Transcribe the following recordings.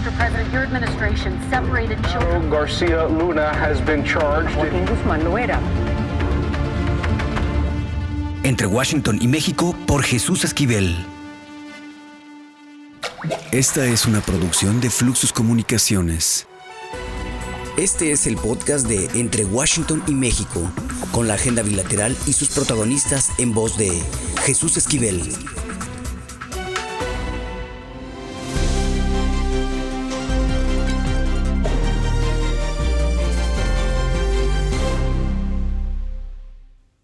Mr. President, your administration separated children. Garcia Luna has been charged. Joaquín Guzmán Loera. Entre Washington y México por Jesús Esquivel. Esta es una producción de Fluxus Comunicaciones. Este es el podcast de Entre Washington y México, con la agenda bilateral y sus protagonistas en voz de Jesús Esquivel.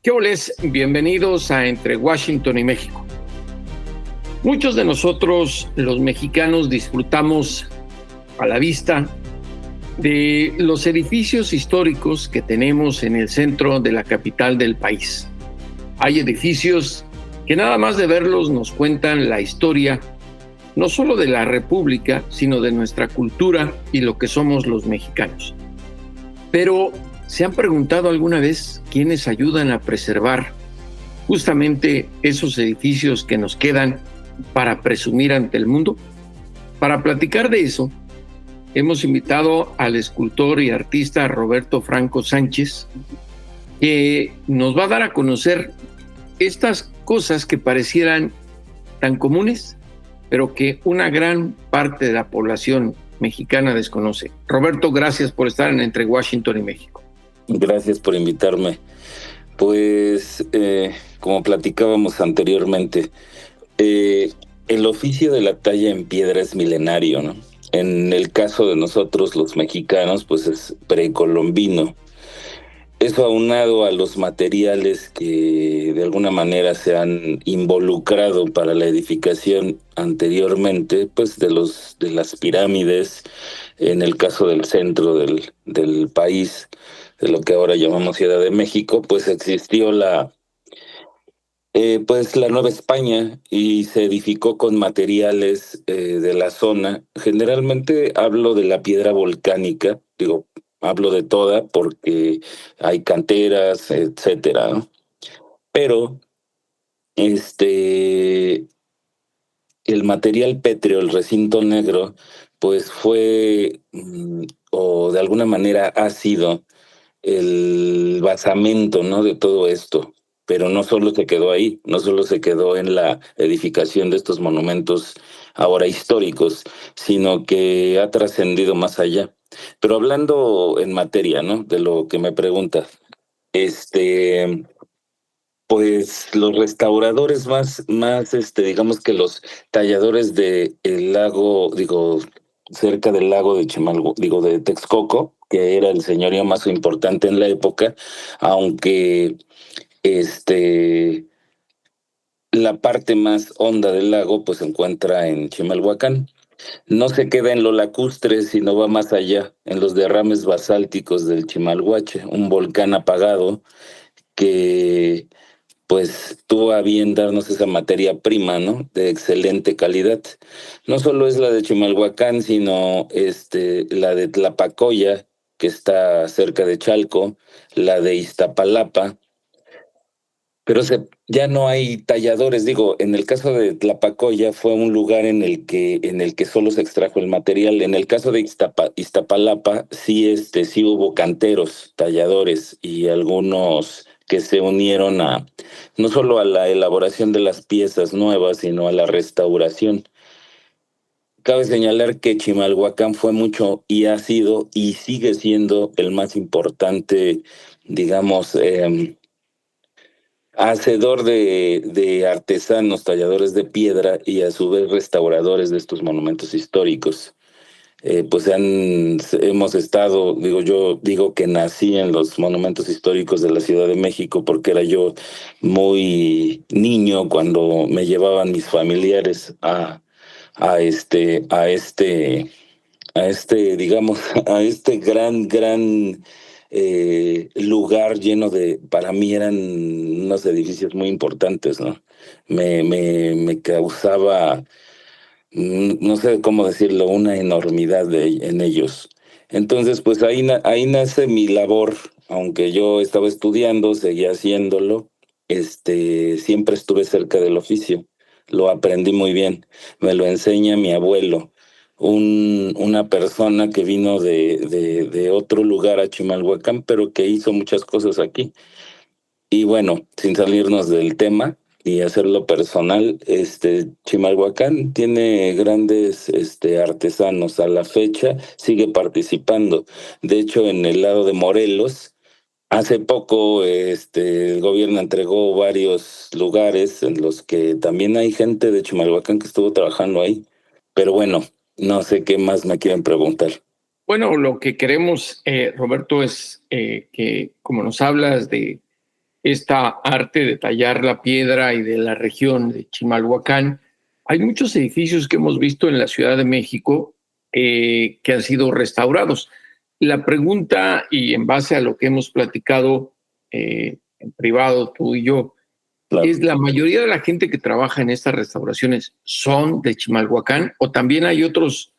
¿Qué oles? Bienvenidos a Entre Washington y México. Muchos de nosotros, los mexicanos, disfrutamos a la vista de los edificios históricos que tenemos en el centro de la capital del país. Hay edificios que nada más de verlos nos cuentan la historia, no solo de la República, sino de nuestra cultura y lo que somos los mexicanos. Pero ¿se han preguntado alguna vez quiénes ayudan a preservar justamente esos edificios que nos quedan para presumir ante el mundo? Para platicar de eso, hemos invitado al escultor y artista Roberto Franco Sánchez, que nos va a dar a conocer estas cosas que parecieran tan comunes, pero que una gran parte de la población mexicana desconoce. Roberto, gracias por estar en Entre Washington y México. Gracias por invitarme. Pues, como platicábamos anteriormente, el oficio de la talla en piedra es milenario, ¿no? En el caso de nosotros, los mexicanos, pues es precolombino. Eso aunado a los materiales que de alguna manera se han involucrado para la edificación anteriormente, pues de las pirámides, en el caso del centro del país, de lo que ahora llamamos Ciudad de México, pues existió la Nueva España y se edificó con materiales de la zona. Generalmente hablo de la piedra volcánica, hablo de toda porque hay canteras, etcétera, ¿no? Pero el material pétreo, el recinto negro, pues fue o de alguna manera ha sido el basamento, ¿no?, de todo esto. Pero no solo se quedó ahí, no solo se quedó en la edificación de estos monumentos ahora históricos, sino que ha trascendido más allá. Pero hablando en materia, ¿no?, de lo que me preguntas, pues los restauradores más, digamos que los talladores del lago, cerca del lago de de Texcoco, que era el señorío más importante en la época, aunque la parte más honda del lago pues se encuentra en Chimalhuacán. No se queda en lo lacustre, sino va más allá, en los derrames basálticos del Chimalhuache, un volcán apagado que pues tuvo a bien darnos esa materia prima, ¿no?, de excelente calidad. No solo es la de Chimalhuacán, sino la de Tlapacoya, que está cerca de Chalco, la de Iztapalapa, pero ya no hay talladores. En el caso de Tlapacoya fue un lugar en el que solo se extrajo el material. En el caso de Iztapalapa sí hubo canteros, talladores y algunos que se unieron no solo a la elaboración de las piezas nuevas, sino a la restauración. Cabe señalar que Chimalhuacán fue mucho y ha sido y sigue siendo el más importante, hacedor de artesanos, talladores de piedra y a su vez restauradores de estos monumentos históricos. Hemos estado, yo digo que nací en los monumentos históricos de la Ciudad de México porque era yo muy niño cuando me llevaban mis familiares a este gran lugar lleno para mí eran unos edificios muy importantes, ¿no? Me causaba, no sé cómo decirlo, una enormidad en ellos. Entonces, pues ahí nace mi labor, aunque yo estaba estudiando, seguía haciéndolo, siempre estuve cerca del oficio. Lo aprendí muy bien, me lo enseña mi abuelo, una persona que vino de otro lugar a Chimalhuacán, pero que hizo muchas cosas aquí. Y bueno, sin salirnos del tema y hacerlo personal, Chimalhuacán tiene grandes artesanos. A la fecha sigue participando. De hecho, en el lado de Morelos, hace poco el gobierno entregó varios lugares en los que también hay gente de Chimalhuacán que estuvo trabajando ahí. Pero bueno, no sé qué más me quieren preguntar. Bueno, lo que queremos, Roberto, es que como nos hablas de esta arte de tallar la piedra y de la región de Chimalhuacán, hay muchos edificios que hemos visto en la Ciudad de México que han sido restaurados. La pregunta, y en base a lo que hemos platicado en privado tú y yo, Claro. es la mayoría de la gente que trabaja en estas restauraciones son de Chimalhuacán, o también hay otros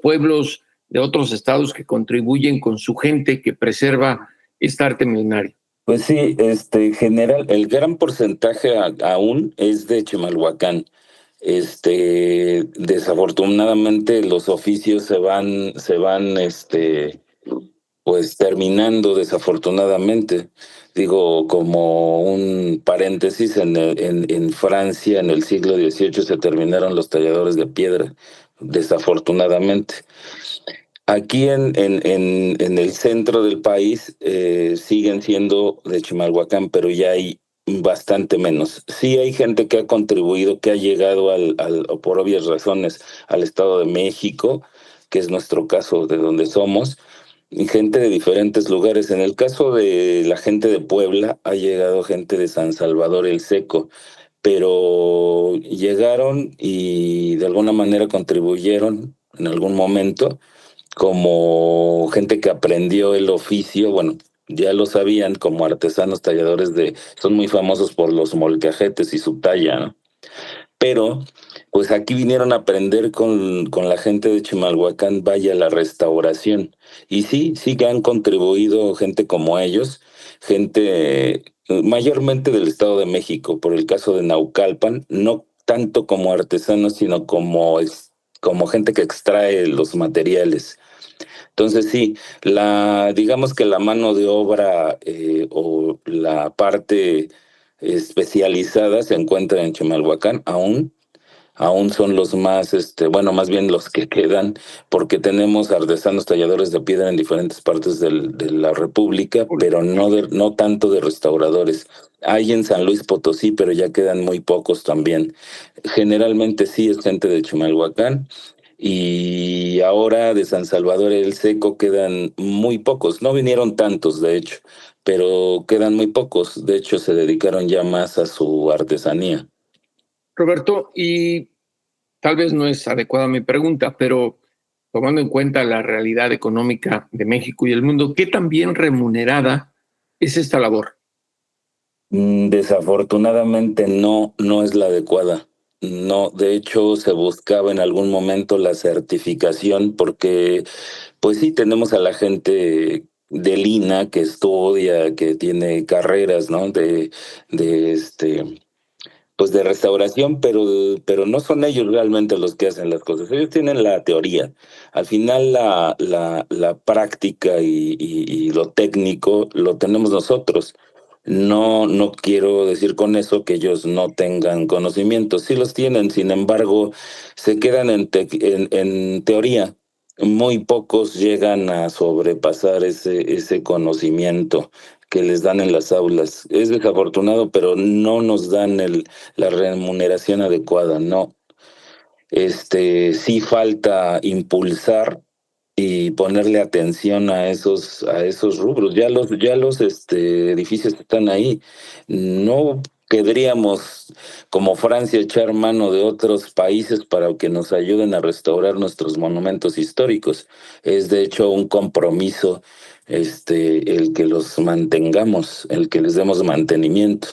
pueblos de otros estados que contribuyen con su gente que preserva esta arte milenaria. Pues sí, general, el gran porcentaje aún es de Chimalhuacán. Desafortunadamente los oficios pues terminando desafortunadamente. Digo, como un paréntesis, en Francia en el siglo XVIII se terminaron los talladores de piedra, desafortunadamente. Aquí en el centro del país siguen siendo de Chimalhuacán, pero ya hay bastante menos. Sí hay gente que ha contribuido, que ha llegado por obvias razones, al Estado de México, que es nuestro caso de donde somos, y gente de diferentes lugares. En el caso de la gente de Puebla, ha llegado gente de San Salvador el Seco, pero llegaron y de alguna manera contribuyeron en algún momento como gente que aprendió el oficio. Bueno, ya lo sabían como artesanos talladores son muy famosos por los molcajetes y su talla, ¿no? Pero pues aquí vinieron a aprender con la gente de Chimalhuacán, vaya la restauración. Y sí que han contribuido gente como ellos, gente mayormente del Estado de México, por el caso de Naucalpan, no tanto como artesanos, sino como gente que extrae los materiales. Entonces sí, digamos que la mano de obra o la parte especializada se encuentra en Chimalhuacán. Aún son los más, bueno, más bien los que quedan, porque tenemos artesanos talladores de piedra en diferentes partes de la República, pero no tanto de restauradores. Hay en San Luis Potosí, pero ya quedan muy pocos también. Generalmente sí es gente de Chimalhuacán. Y ahora de San Salvador el Seco quedan muy pocos. No vinieron tantos, de hecho, pero quedan muy pocos. De hecho, se dedicaron ya más a su artesanía. Roberto, y tal vez no es adecuada mi pregunta, pero tomando en cuenta la realidad económica de México y el mundo, ¿qué tan bien remunerada es esta labor? Desafortunadamente no es la adecuada. No, de hecho se buscaba en algún momento la certificación porque, pues sí, tenemos a la gente del INAH que estudia, que tiene carreras, ¿no? Pues de restauración, pero no son ellos realmente los que hacen las cosas. Ellos tienen la teoría. Al final la práctica y lo técnico lo tenemos nosotros. No quiero decir con eso que ellos no tengan conocimientos. Sí los tienen, sin embargo, se quedan en teoría. Muy pocos llegan a sobrepasar ese conocimiento que les dan en las aulas. Es desafortunado, pero no nos dan la remuneración adecuada, no. Sí falta impulsar y ponerle atención a esos rubros. Ya los edificios están ahí. No querríamos, como Francia, echar mano de otros países para que nos ayuden a restaurar nuestros monumentos históricos. Es de hecho un compromiso el que los mantengamos, el que les demos mantenimiento.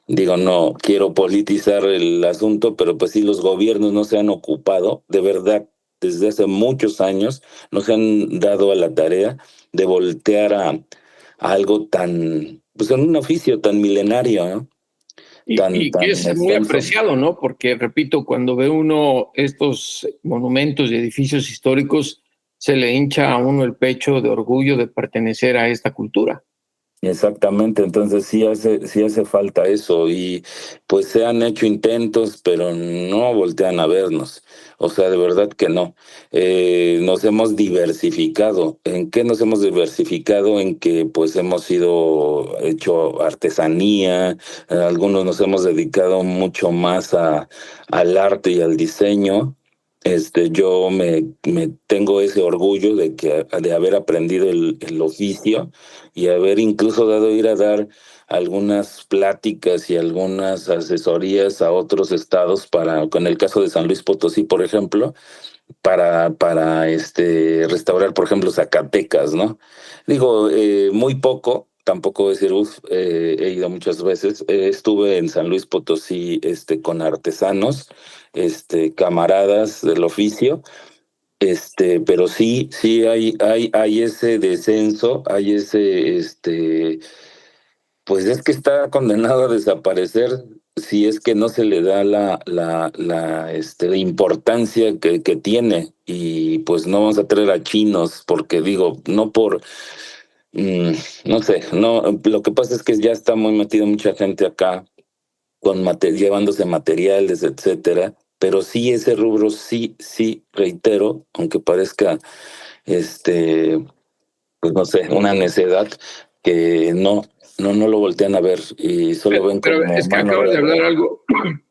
Digo, no quiero politizar el asunto, pero pues sí, los gobiernos no se han ocupado, de verdad, desde hace muchos años, no se han dado a la tarea de voltear a algo tan, pues en un oficio tan milenario, ¿no? Y que es muy extenso. apreciado, ¿no? Porque, repito, cuando ve uno estos monumentos y edificios históricos, se le hincha a uno el pecho de orgullo de pertenecer a esta cultura. Exactamente, entonces sí hace falta eso y pues se han hecho intentos, pero no voltean a vernos, o sea, de verdad que no. Nos hemos diversificado. ¿En qué nos hemos diversificado? En que pues hemos hecho artesanía, algunos nos hemos dedicado mucho más al arte y al diseño. Yo me tengo ese orgullo de haber aprendido el oficio y haber incluso ir a dar algunas pláticas y algunas asesorías a otros estados con el caso de San Luis Potosí, por ejemplo, para restaurar, por ejemplo, Zacatecas, ¿no? Digo, muy poco. Tampoco decir, he ido muchas veces. Estuve en San Luis Potosí, con artesanos, camaradas del oficio, pero sí hay ese descenso, hay pues es que está condenado a desaparecer si es que no se le da la importancia que tiene. Y pues no vamos a traer a chinos, porque digo, no por, no sé, no, lo que pasa es que ya está muy metido mucha gente acá llevándose materiales, etcétera. Pero sí, ese rubro, sí, reitero, aunque parezca, pues no sé, una necedad, que no lo voltean a ver y solo ven Pero como es que mano acabas de de hablar obra. algo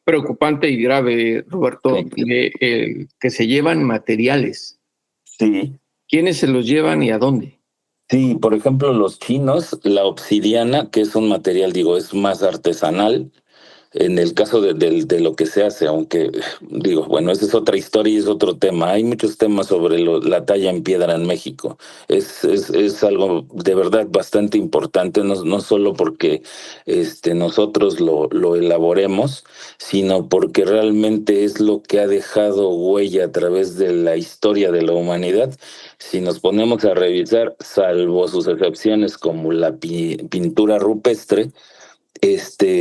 preocupante y grave, Roberto, Sí. que se llevan materiales. Sí, ¿Quiénes se los llevan y a dónde? sí, por ejemplo, los chinos, la obsidiana, que es un material, digo, es más artesanal. En el caso de lo que se hace, aunque digo, bueno, esa es otra historia y es otro tema. Hay muchos temas sobre la talla en piedra en México. Es algo de verdad bastante importante, no solo porque nosotros lo elaboremos, sino porque realmente es lo que ha dejado huella a través de la historia de la humanidad. Si nos ponemos a revisar, salvo sus excepciones como la pintura rupestre,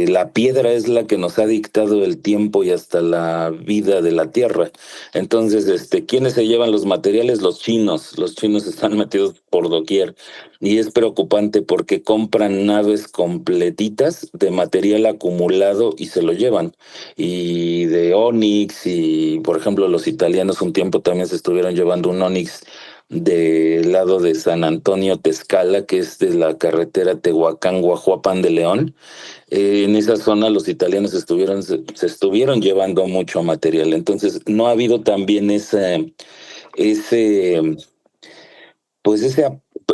la piedra es la que nos ha dictado el tiempo y hasta la vida de la tierra. Entonces, ¿quiénes se llevan los materiales? Los chinos. Los chinos están metidos por doquier y es preocupante porque compran naves completitas de material acumulado y se lo llevan. Y de ónix, y por ejemplo, los italianos un tiempo también se estuvieron llevando un ónix del lado de San Antonio Tezcala, que es de la carretera Tehuacán-Guajuapan de León. En esa zona los italianos se estuvieron llevando mucho material. Entonces no ha habido también ese,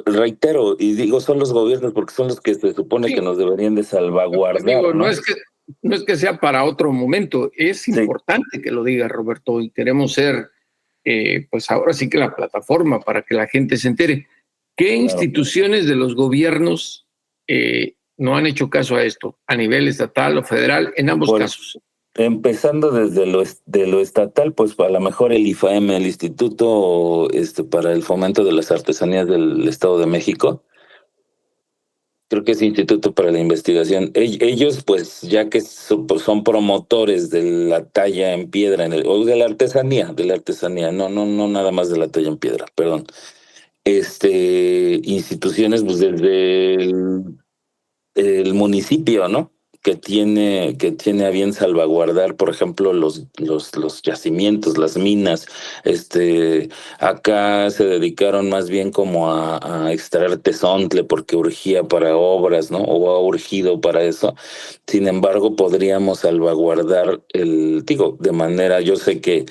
reitero, y digo, son los gobiernos porque son los que se supone que Sí, nos deberían de salvaguardar, digo, ¿no? no es que sea para otro momento, es Sí, importante que lo diga Roberto y queremos ser, pues ahora sí que la plataforma para que la gente se entere. ¿Qué claro. instituciones de los gobiernos no han hecho caso a esto, a nivel estatal o federal, en ambos Por- casos? Empezando desde de lo estatal, pues a lo mejor el IFAM, el Instituto para el Fomento de las Artesanías del Estado de México. Creo que es Instituto para la Investigación. Ellos, pues, ya que pues, son promotores de la talla en piedra, o de la artesanía, no nada más de la talla en piedra, perdón. Instituciones, pues, desde el municipio, ¿no? Que tiene a bien salvaguardar, por ejemplo, los yacimientos, las minas. Acá se dedicaron más bien como a extraer tezontle porque urgía para obras, ¿no? O ha urgido para eso. Sin embargo, podríamos salvaguardar de manera, yo sé que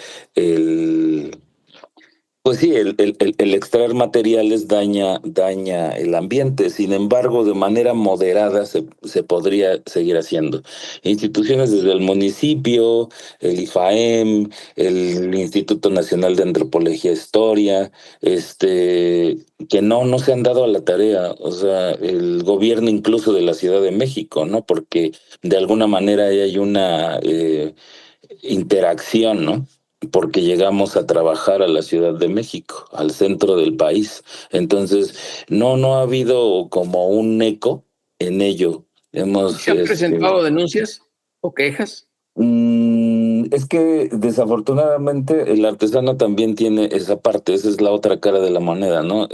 pues sí, el extraer materiales daña el ambiente. Sin embargo, de manera moderada se podría seguir haciendo. Instituciones desde el municipio, el IFAEM, el Instituto Nacional de Antropología e Historia, que no se han dado a la tarea. O sea, el gobierno incluso de la Ciudad de México, ¿no? Porque de alguna manera ahí hay una interacción, ¿no? Porque llegamos a trabajar a la Ciudad de México, al centro del país. Entonces, no ha habido como un eco en ello. ¿Se han presentado denuncias? o quejas? Es que desafortunadamente el artesano también tiene esa parte, esa es la otra cara de la moneda, ¿no?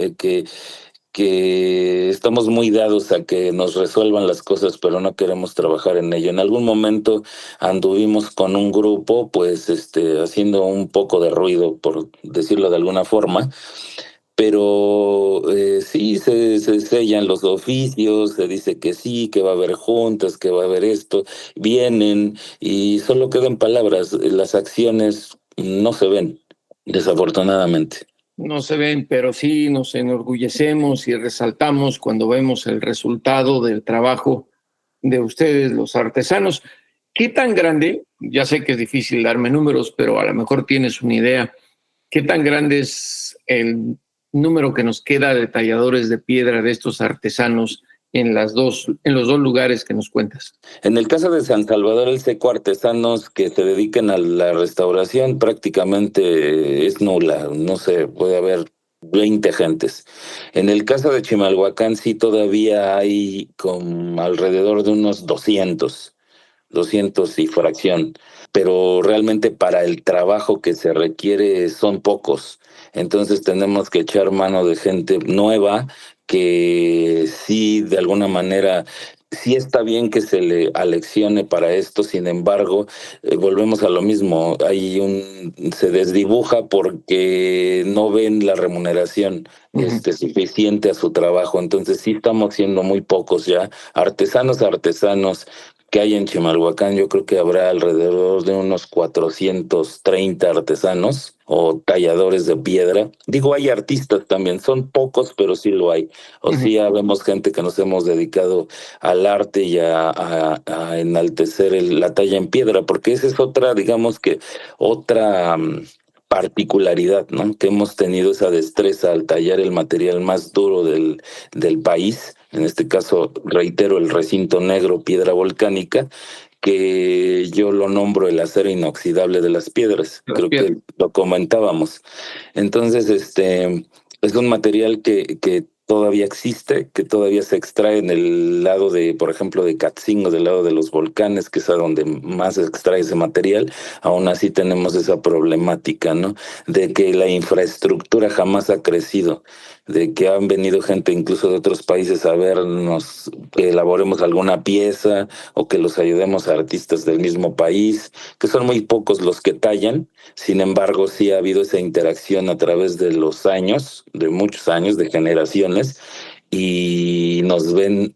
Que estamos muy dados a que nos resuelvan las cosas, pero no queremos trabajar en ello. En algún momento anduvimos con un grupo, pues, haciendo un poco de ruido, por decirlo de alguna forma, pero sí, se sellan los oficios, se dice que sí, que va a haber juntas, que va a haber esto, vienen y solo quedan palabras, las acciones no se ven, desafortunadamente. No se ven, pero sí nos enorgullecemos y resaltamos cuando vemos el resultado del trabajo de ustedes, los artesanos. ¿Qué tan grande? Ya sé que es difícil darme números, pero a lo mejor tienes una idea. ¿Qué tan grande es el número que nos queda de talladores de piedra de estos artesanos en los dos lugares que nos cuentas? En el caso de San Salvador el Seco, artesanos que se dediquen a la restauración prácticamente es nula, no sé, puede haber 20 gentes. En el caso de Chimalhuacán sí todavía hay con alrededor de unos 200 y fracción, pero realmente para el trabajo que se requiere son pocos. Entonces tenemos que echar mano de gente nueva que sí, de alguna manera, sí está bien que se le aleccione para esto. Sin embargo, volvemos a lo mismo, se desdibuja porque no ven la remuneración suficiente a su trabajo. Entonces sí estamos siendo muy pocos ya, artesanos que hay en Chimalhuacán. Yo creo que habrá alrededor de unos 430 artesanos o talladores de piedra. Digo, hay artistas también, son pocos, pero sí lo hay. Sí, vemos gente que nos hemos dedicado al arte y a enaltecer la talla en piedra, porque esa es otra, digamos que otra particularidad, ¿no? Que hemos tenido esa destreza al tallar el material más duro del país, en este caso, reitero, el recinto negro, piedra volcánica, que yo lo nombro el acero inoxidable de las piedras. Creo que lo comentábamos. Entonces, es un material que todavía existe, que todavía se extrae en el lado de, por ejemplo, de Catzingo, del lado de los volcanes, que es a donde más se extrae ese material. Aún así tenemos esa problemática, ¿no? De que la infraestructura jamás ha crecido, de que han venido gente incluso de otros países a vernos, que elaboremos alguna pieza o que los ayudemos a artistas del mismo país, que son muy pocos los que tallan. Sin embargo, sí ha habido esa interacción a través de los años, de muchos años, de generaciones, y nos ven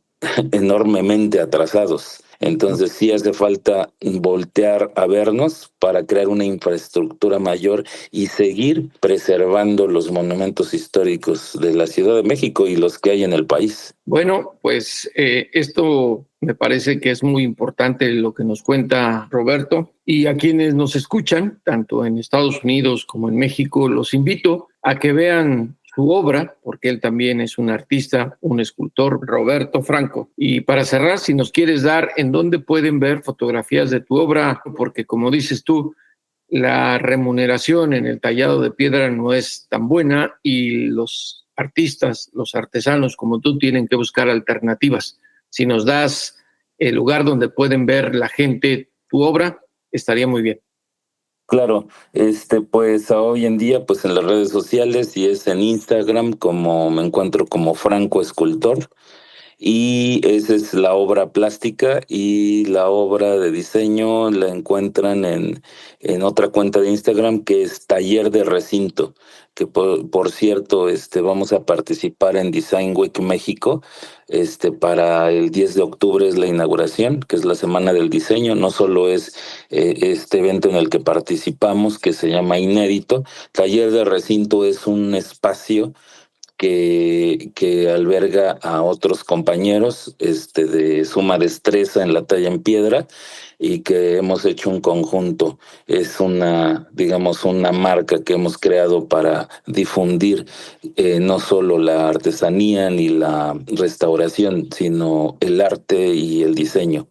enormemente atrasados. Entonces sí hace falta voltear a vernos para crear una infraestructura mayor y seguir preservando los monumentos históricos de la Ciudad de México y los que hay en el país. Bueno, pues esto me parece que es muy importante lo que nos cuenta Roberto, y a quienes nos escuchan, tanto en Estados Unidos como en México, los invito a que vean su obra, porque él también es un artista, un escultor, Roberto Franco. Y para cerrar, si nos quieres dar en dónde pueden ver fotografías de tu obra, porque como dices tú, la remuneración en el tallado de piedra no es tan buena y los artistas, los artesanos como tú tienen que buscar alternativas. Si nos das el lugar donde pueden ver la gente tu obra, estaría muy bien. Claro, pues hoy en día, pues en las redes sociales y es en Instagram, como me encuentro como Franco Escultor, y esa es la obra plástica, y la obra de diseño la encuentran en otra cuenta de Instagram que es Taller de Recinto, que por cierto, vamos a participar en Design Week México. Para el 10 de octubre es la inauguración, que es la Semana del Diseño. No solo es este evento en el que participamos, que se llama Inédito. Taller de Recinto es un espacio que alberga a otros compañeros de suma destreza en la talla en piedra, y que hemos hecho un conjunto. Es digamos, una marca que hemos creado para difundir no solo la artesanía ni la restauración, sino el arte y el diseño.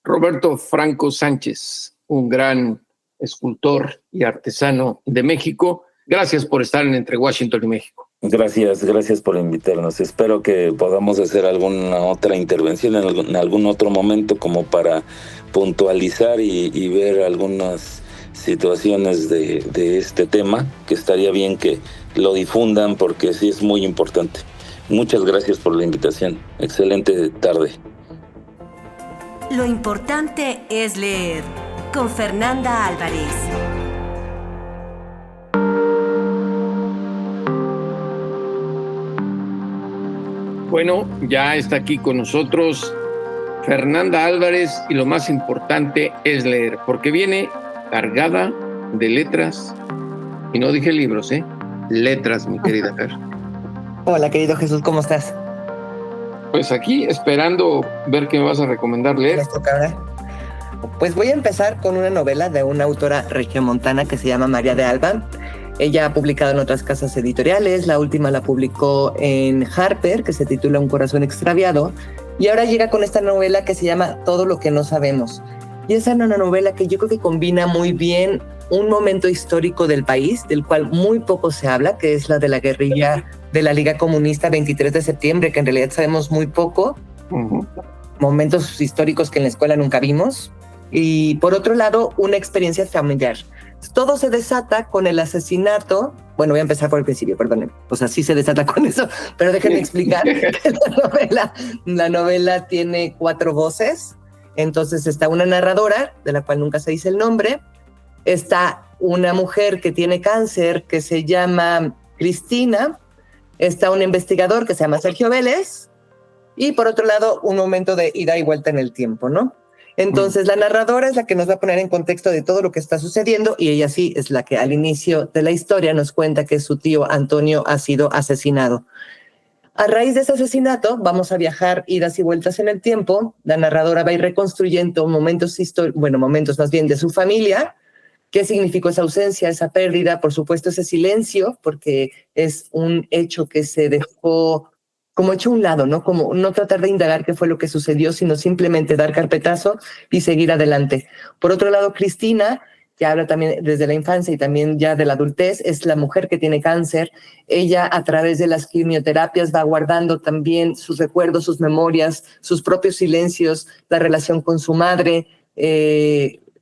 Roberto Franco Sánchez, un gran escultor y artesano de México. Gracias por estar en Entre Washington y México. Gracias por invitarnos. Espero que podamos hacer alguna otra intervención en algún otro momento como para puntualizar y ver algunas situaciones de este tema, que estaría bien que lo difundan porque sí es muy importante. Muchas gracias por la invitación. Excelente tarde. Lo importante es leer, con Fernanda Álvarez. Bueno, ya está aquí con nosotros Fernanda Álvarez y lo más importante es leer, porque viene cargada de letras, y no dije libros, letras, mi querida Fer. Hola, querido Jesús, ¿cómo estás? Pues aquí esperando ver qué me vas a recomendar leer. ¿Les toca ahora? Pues voy a empezar con una novela de una autora regiomontana que se llama María de Alba. Ella ha publicado en otras casas editoriales, la última la publicó en Harper, que se titula Un corazón extraviado, y ahora llega con esta novela que se llama Todo lo que no sabemos. Y esa es una novela que yo creo que combina muy bien un momento histórico del país, del cual muy poco se habla, que es la de la guerrilla de la Liga Comunista 23 de septiembre, que en realidad sabemos muy poco, momentos históricos que en la escuela nunca vimos, y por otro lado, una experiencia familiar. Todo se desata con el asesinato. Bueno, voy a empezar por el principio, perdón. O sea, sí se desata con eso, pero déjenme explicar que la novela tiene 4 voces. Entonces está una narradora, de la cual nunca se dice el nombre. Está una mujer que tiene cáncer, que se llama Cristina. Está un investigador que se llama Sergio Vélez. Y por otro lado, un momento de ida y vuelta en el tiempo, ¿no? Entonces, la narradora es la que nos va a poner en contexto de todo lo que está sucediendo, y ella sí es la que al inicio de la historia nos cuenta que su tío Antonio ha sido asesinado. A raíz de ese asesinato, vamos a viajar idas y vueltas en el tiempo. La narradora va a ir reconstruyendo momentos más bien de su familia. ¿Qué significó esa ausencia, esa pérdida? Por supuesto, ese silencio, porque es un hecho que se dejó como hecho a un lado, ¿no? Como no tratar de indagar qué fue lo que sucedió, sino simplemente dar carpetazo y seguir adelante. Por otro lado, Cristina, que habla también desde la infancia y también ya de la adultez, es la mujer que tiene cáncer. Ella, a través de las quimioterapias, va guardando también sus recuerdos, sus memorias, sus propios silencios, la relación con su madre,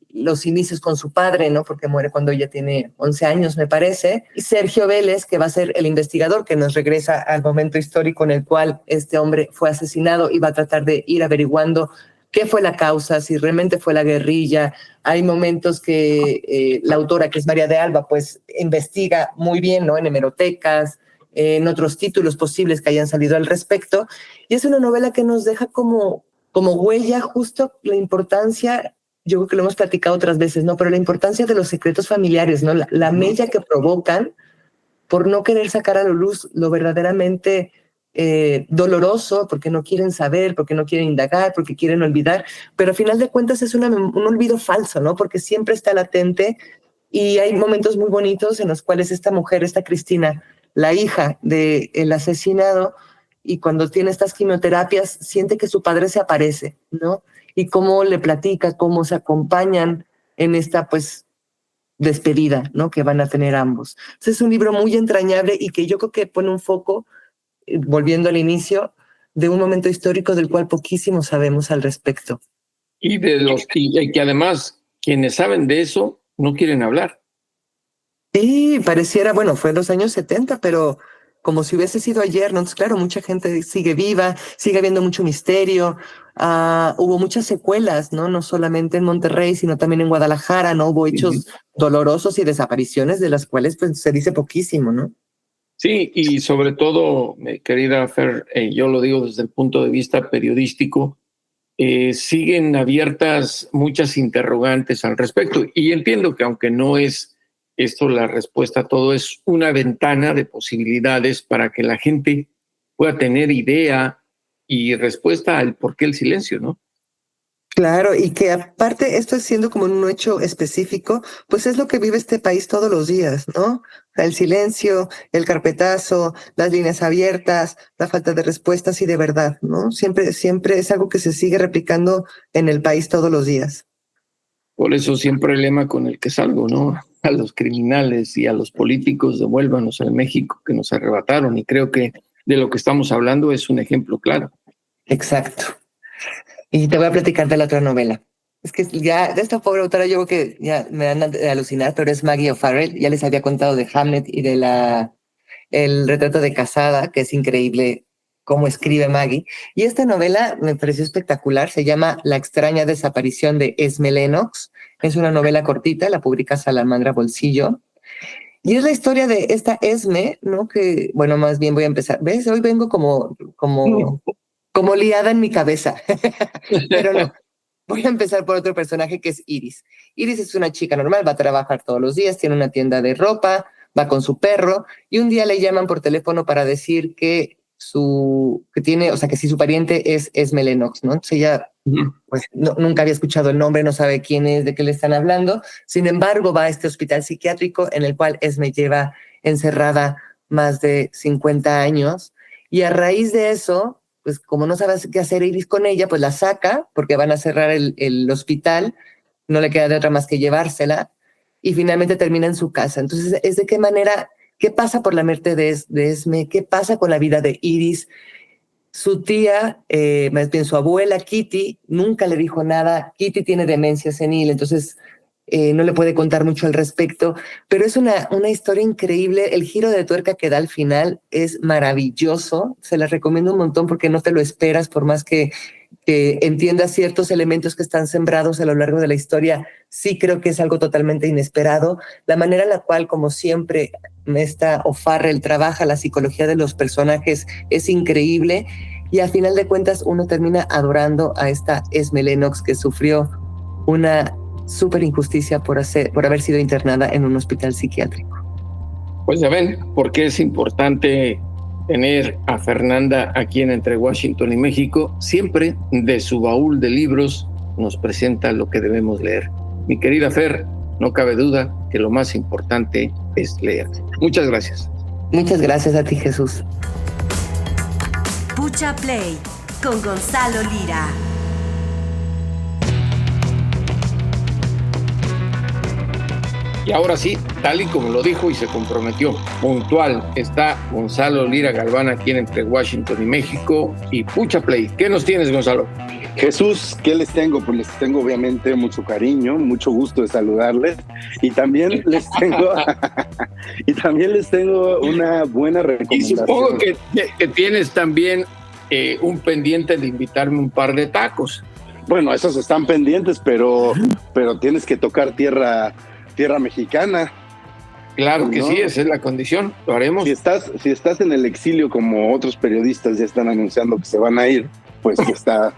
los inicios con su padre, ¿no? Porque muere cuando ella tiene 11 años, me parece. Y Sergio Vélez, que va a ser el investigador que nos regresa al momento histórico en el cual este hombre fue asesinado y va a tratar de ir averiguando qué fue la causa, si realmente fue la guerrilla. Hay momentos que la autora, que es María de Alba, pues investiga muy bien, ¿no? En hemerotecas, en otros títulos posibles que hayan salido al respecto. Y es una novela que nos deja como huella justo la importancia. Yo creo que lo hemos platicado otras veces, ¿no? Pero la importancia de los secretos familiares, ¿no? La mella que provocan por no querer sacar a la luz lo verdaderamente doloroso, porque no quieren saber, porque no quieren indagar, porque quieren olvidar. Pero a final de cuentas es un olvido falso, ¿no? Porque siempre está latente, y hay momentos muy bonitos en los cuales esta mujer, esta Cristina, la hija del asesinado, y cuando tiene estas quimioterapias, siente que su padre se aparece, ¿no? Y cómo le platica, cómo se acompañan en esta, pues, despedida, ¿no? Que van a tener ambos. Entonces, es un libro muy entrañable y que yo creo que pone un foco, volviendo al inicio, de un momento histórico del cual poquísimo sabemos al respecto. Y que además, quienes saben de eso no quieren hablar. Sí, pareciera, bueno, fue en los años 70, pero como si hubiese sido ayer, ¿no? Entonces, claro, mucha gente sigue viva, sigue habiendo mucho misterio. Hubo muchas secuelas, ¿no? No solamente en Monterrey, sino también en Guadalajara, ¿no? Hubo hechos dolorosos y desapariciones de las cuales pues, se dice poquísimo, ¿no? Sí, y sobre todo, querida Fer, yo lo digo desde el punto de vista periodístico, siguen abiertas muchas interrogantes al respecto. Y entiendo que aunque no es esto la respuesta a todo, es una ventana de posibilidades para que la gente pueda tener idea y respuesta al por qué el silencio, ¿no? Claro, y que aparte esto siendo como un hecho específico, pues es lo que vive este país todos los días, ¿no? O sea, el silencio, el carpetazo, las líneas abiertas, la falta de respuestas y de verdad, ¿no? Siempre es algo que se sigue replicando en el país todos los días. Por eso siempre el lema con el que salgo, ¿no? a los criminales y a los políticos, devuélvanos al México que nos arrebataron. Y creo que de lo que estamos hablando es un ejemplo claro. Exacto. Y te voy a platicar de la otra novela. Es que ya de esta pobre autora yo creo que ya me dan de alucinar, pero es Maggie O'Farrell. Ya les había contado de Hamlet y de el retrato de Casada, que es increíble cómo escribe Maggie. Y esta novela me pareció espectacular. Se llama La extraña desaparición de Esme Lennox. Es una novela cortita, la publica Salamandra Bolsillo. Y es la historia de esta Esme, ¿no? Que, bueno, más bien voy a empezar. ¿Ves? Hoy vengo como liada en mi cabeza. Pero no. Voy a empezar por otro personaje que es Iris. Iris es una chica normal, va a trabajar todos los días, tiene una tienda de ropa, va con su perro, y un día le llaman por teléfono para decir que que si su pariente es Esme Lennox, ¿no? Entonces ella pues nunca había escuchado el nombre, no sabe quién es, de qué le están hablando. Sin embargo, va a este hospital psiquiátrico en el cual Esme lleva encerrada más de 50 años, y a raíz de eso, pues como no sabe qué hacer Iris con ella, pues la saca porque van a cerrar el hospital, no le queda de otra más que llevársela, y finalmente termina en su casa. Entonces, es de qué manera, qué pasa por la muerte de Esme, qué pasa con la vida de Iris. Su tía, más bien su abuela Kitty, nunca le dijo nada. Kitty tiene demencia senil, entonces no le puede contar mucho al respecto, pero es una historia increíble. El giro de tuerca que da al final es maravilloso. Se la recomiendo un montón porque no te lo esperas, por más que entiendas ciertos elementos que están sembrados a lo largo de la historia. Sí creo que es algo totalmente inesperado. La manera en la cual, como siempre, esta O'Farrell trabaja la psicología de los personajes es increíble, y al final de cuentas uno termina adorando a esta Esme Lennox, que sufrió una súper injusticia por haber sido internada en un hospital psiquiátrico. Pues ya ven por qué es importante tener a Fernanda aquí en Entre Washington y México. Siempre de su baúl de libros nos presenta lo que debemos leer. Mi querida Fer, no cabe duda que lo más importante es leer. Muchas gracias. Muchas gracias a ti, Jesús. Pucha Play con Gonzalo Lira. Y ahora sí, tal y como lo dijo y se comprometió, puntual, está Gonzalo Lira Galván aquí en Entre Washington y México. Y Pucha Play, ¿qué nos tienes, Gonzalo? Jesús, ¿qué les tengo? Pues les tengo obviamente mucho cariño, mucho gusto de saludarles, y también les tengo una buena recomendación. Y supongo que tienes también un pendiente de invitarme un par de tacos. Bueno, esos están pendientes, pero tienes que tocar tierra mexicana. Claro que ¿no? Sí, esa es la condición, lo haremos. Si estás en el exilio, como otros periodistas ya están anunciando que se van a ir, pues está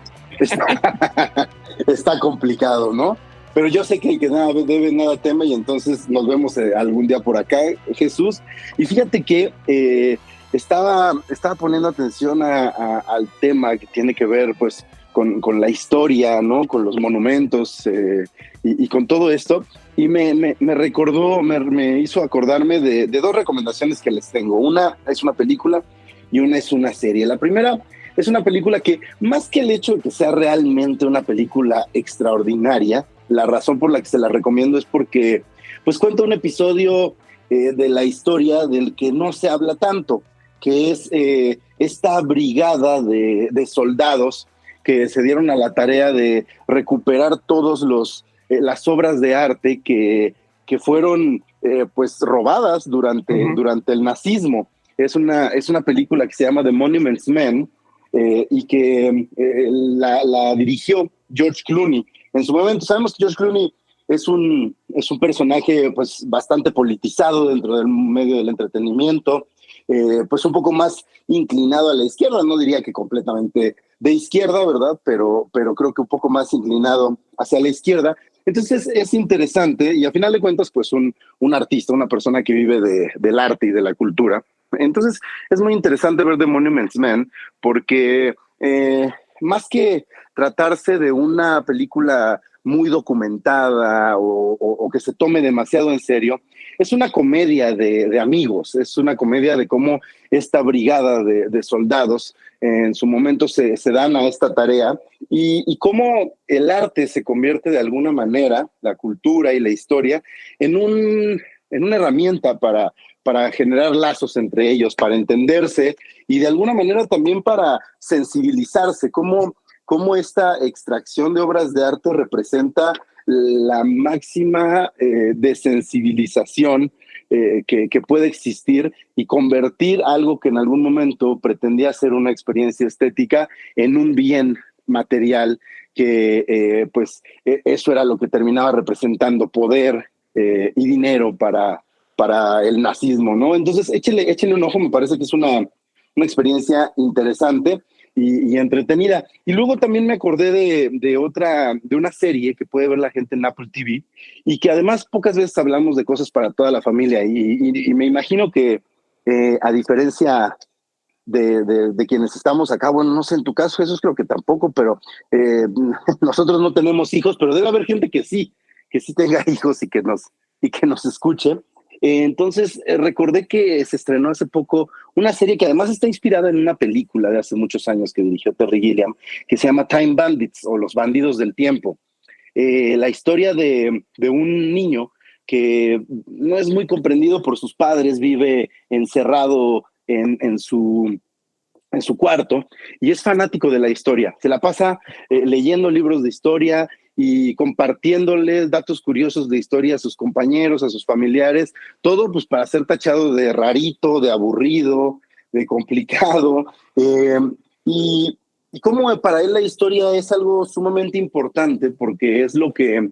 complicado, ¿no? Pero yo sé que el que nada debe, nada teme, y entonces nos vemos algún día por acá, Jesús. Y fíjate que estaba poniendo atención al tema que tiene que ver, pues, con la historia, ¿no? Con los monumentos y con todo esto. Y me recordó, me hizo acordarme de dos recomendaciones que les tengo. Una es una película y una es una serie. La primera es una película que, más que el hecho de que sea realmente una película extraordinaria, la razón por la que se la recomiendo es porque pues cuenta un episodio de la historia del que no se habla tanto, que es esta brigada de soldados que se dieron a la tarea de recuperar todos las obras de arte que fueron pues robadas durante el nazismo. Es una película que se llama The Monuments Men, y que la dirigió George Clooney. En su momento sabemos que George Clooney es un personaje pues bastante politizado dentro del medio del entretenimiento, pues un poco más inclinado a la izquierda, no diría que completamente de izquierda, ¿verdad? Pero creo que un poco más inclinado hacia la izquierda. Entonces es interesante, y a final de cuentas pues un artista, una persona que vive del arte y de la cultura. Entonces es muy interesante ver The Monuments Men, porque más que tratarse de una película muy documentada o que se tome demasiado en serio, es una comedia de amigos, es una comedia de cómo esta brigada de soldados en su momento se dan a esta tarea y cómo el arte se convierte de alguna manera, la cultura y la historia, en una herramienta para generar lazos entre ellos, para entenderse y de alguna manera también para sensibilizarse, cómo esta extracción de obras de arte representa la máxima desensibilización que puede existir y convertir algo que en algún momento pretendía ser una experiencia estética en un bien material que eso era lo que terminaba representando poder y dinero para el nazismo, ¿no? Entonces échele un ojo, me parece que es una experiencia interesante y entretenida. Y luego también me acordé de una serie que puede ver la gente en Apple TV y que además pocas veces hablamos de cosas para toda la familia y me imagino que a diferencia de quienes estamos acá, bueno, no sé, en tu caso Jesús creo que tampoco, pero nosotros no tenemos hijos, pero debe haber gente que sí tenga hijos y que nos escuche. Entonces recordé que se estrenó hace poco una serie que además está inspirada en una película de hace muchos años que dirigió Terry Gilliam, que se llama Time Bandits o Los Bandidos del Tiempo. La historia de un niño que no es muy comprendido por sus padres, vive encerrado en su cuarto y es fanático de la historia. Se la pasa leyendo libros de historia y compartiéndoles datos curiosos de historia a sus compañeros, a sus familiares, todo pues para ser tachado de rarito, de aburrido, de complicado. Y como para él la historia es algo sumamente importante porque es lo que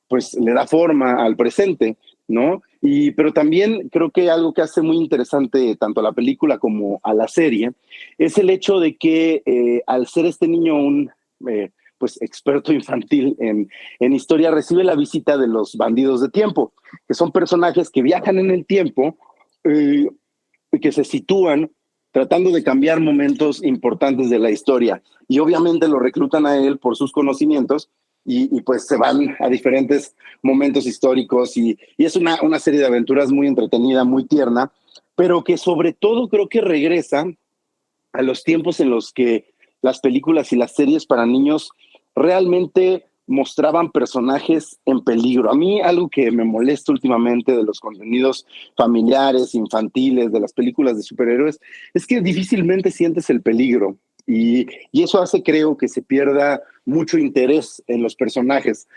pues le da forma al presente, ¿no? Pero también creo que algo que hace muy interesante tanto a la película como a la serie es el hecho de que al ser este niño un pues experto infantil en historia, recibe la visita de los bandidos de tiempo, que son personajes que viajan en el tiempo y que se sitúan tratando de cambiar momentos importantes de la historia. Y obviamente lo reclutan a él por sus conocimientos y pues se van a diferentes momentos históricos y es una serie de aventuras muy entretenida, muy tierna, pero que sobre todo creo que regresa a los tiempos en los que las películas y las series para niños realmente mostraban personajes en peligro. A mí algo que me molesta últimamente de los contenidos familiares, infantiles, de las películas de superhéroes, es que difícilmente sientes el peligro y eso hace, creo, que se pierda mucho interés en los personajes.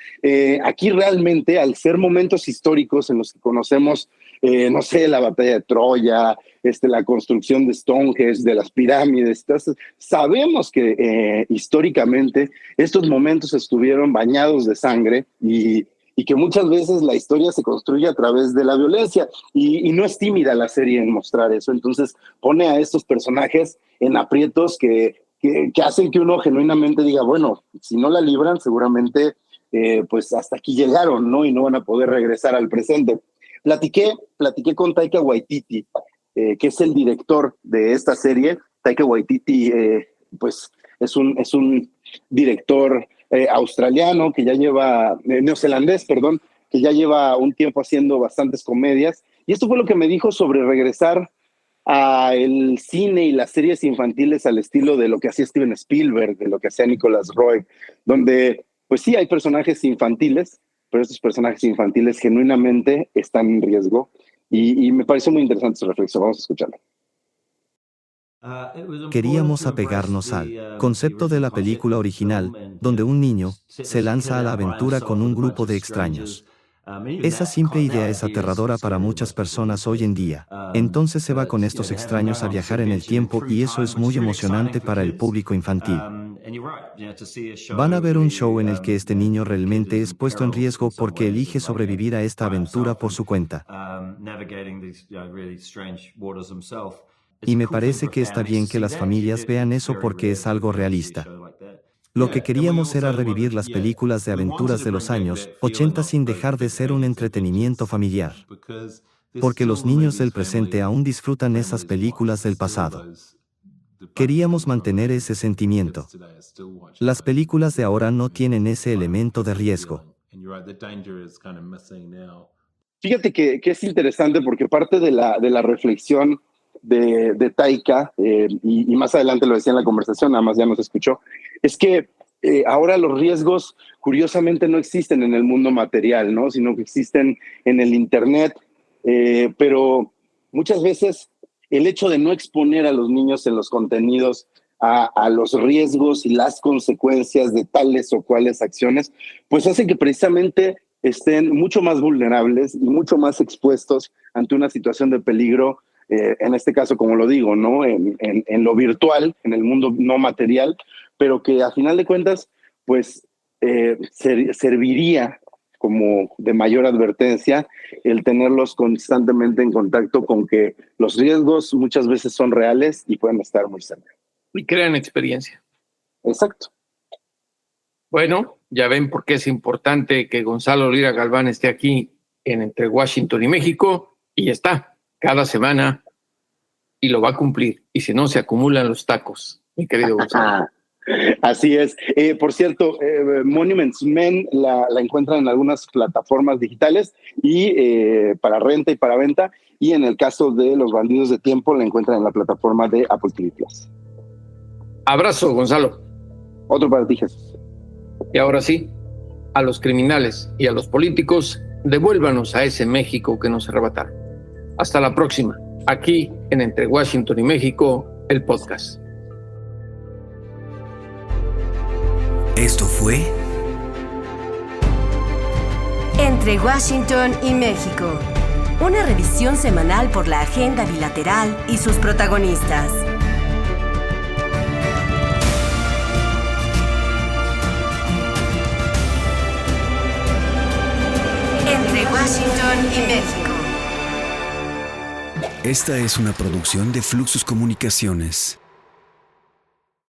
Aquí realmente, al ser momentos históricos en los que conocemos, no sé, la batalla de Troya, la construcción de Stonehenge, de las pirámides, entonces, sabemos que históricamente estos momentos estuvieron bañados de sangre y que muchas veces la historia se construye a través de la violencia y no es tímida la serie en mostrar eso. Entonces pone a estos personajes en aprietos que hacen que uno genuinamente diga, bueno, si no la libran seguramente pues hasta aquí llegaron, ¿no? Y no van a poder regresar al presente. Platiqué con Taika Waititi, que es el director de esta serie. Taika Waititi pues es un director australiano que ya lleva, neozelandés, perdón, que ya lleva un tiempo haciendo bastantes comedias. Y esto fue lo que me dijo sobre regresar a el cine y las series infantiles al estilo de lo que hacía Steven Spielberg, de lo que hacía Nicholas Roy, donde pues sí hay personajes infantiles, pero estos personajes infantiles genuinamente están en riesgo. Y me pareció muy interesante su reflexión. Vamos a escucharlo. Queríamos apegarnos al concepto de la película original, donde un niño se lanza a la aventura con un grupo de extraños. Esa simple idea es aterradora para muchas personas hoy en día. Entonces se va con estos extraños a viajar en el tiempo y eso es muy emocionante para el público infantil. Van a ver un show en el que este niño realmente es puesto en riesgo porque elige sobrevivir a esta aventura por su cuenta. Y me parece que está bien que las familias vean eso porque es algo realista. Lo que queríamos era revivir las películas de aventuras de los años 80 sin dejar de ser un entretenimiento familiar. Porque los niños del presente aún disfrutan esas películas del pasado. Queríamos mantener ese sentimiento. Las películas de ahora no tienen ese elemento de riesgo. Fíjate que es interesante porque parte de la reflexión de Taika, y más adelante lo decía en la conversación, nada más ya nos escuchó, es que ahora los riesgos curiosamente no existen en el mundo material, ¿no? Sino que existen en el Internet, pero muchas veces el hecho de no exponer a los niños en los contenidos a los riesgos y las consecuencias de tales o cuales acciones, pues hace que precisamente estén mucho más vulnerables y mucho más expuestos ante una situación de peligro, en este caso, como lo digo, ¿no? En lo virtual, en el mundo no material, pero que a final de cuentas, pues serviría como de mayor advertencia el tenerlos constantemente en contacto con que los riesgos muchas veces son reales y pueden estar muy cerca. Y crean experiencia. Exacto. Bueno, ya ven por qué es importante que Gonzalo Lira Galván esté aquí en Entre Washington y México, y ya está, cada semana, y lo va a cumplir. Y si no, se acumulan los tacos, mi querido Gonzalo. Así es. Por cierto, Monuments Men la encuentran en algunas plataformas digitales y para renta y para venta, y en el caso de Los Bandidos de Tiempo la encuentran en la plataforma de Apple TV Plus. Abrazo, Gonzalo. Otro para ti, Jesús. Y ahora sí, a los criminales y a los políticos, devuélvanos a ese México que nos arrebataron. Hasta la próxima, aquí en Entre Washington y México, el podcast. Esto fue Entre Washington y México. Una revisión semanal por la agenda bilateral y sus protagonistas. Entre Washington y México. Esta es una producción de Fluxus Comunicaciones.